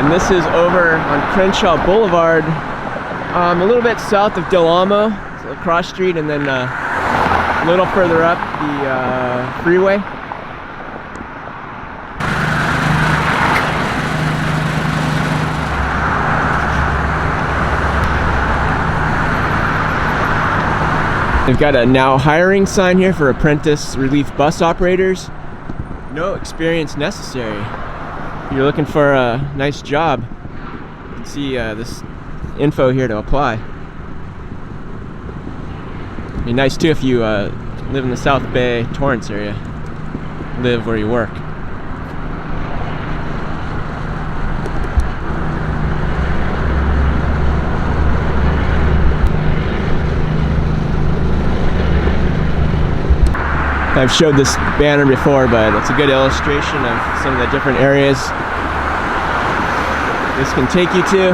And this is over on Crenshaw Boulevard, a little bit south of Del Amo, so cross street, and then a little further up the freeway. They've got a now hiring sign here for apprentice relief bus operators. No experience necessary. If you're looking for a nice job, you can see this info here to apply. It'd be nice too if you live in the South Bay, Torrance area. Live where you work. I've showed this banner before, but it's a good illustration of some of the different areas this can take you to.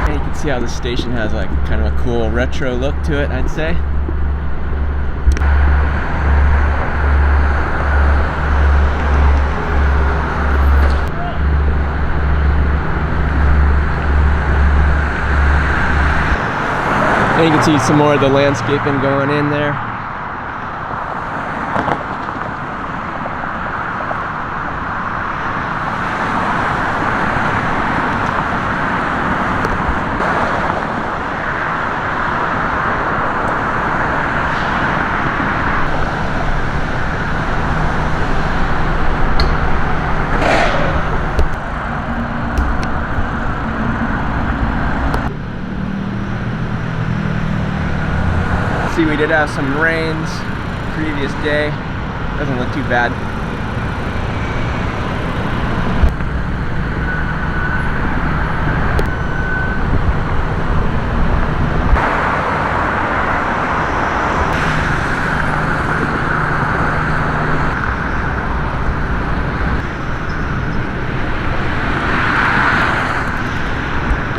And you can see how the station has like kind of a cool retro look to it, I'd say. And you can see some more of the landscaping going in there. See, we did have some rains the previous day. Doesn't look too bad.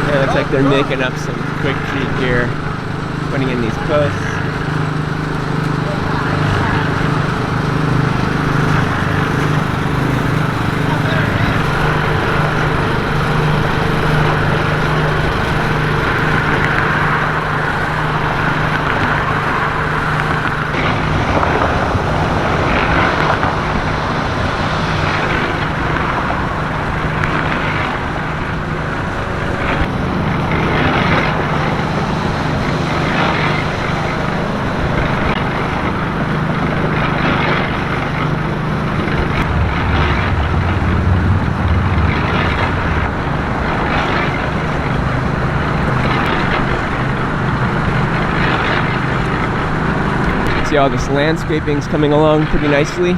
Yeah, looks like they're making up some quickstreet here, putting in these posts. See all this landscaping's coming along pretty nicely.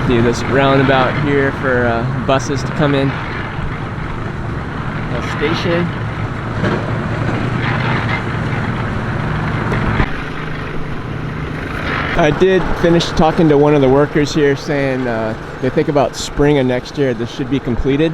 Do this roundabout here for buses to come in. A station. I did finish talking to one of the workers here saying they think about spring of next year this should be completed.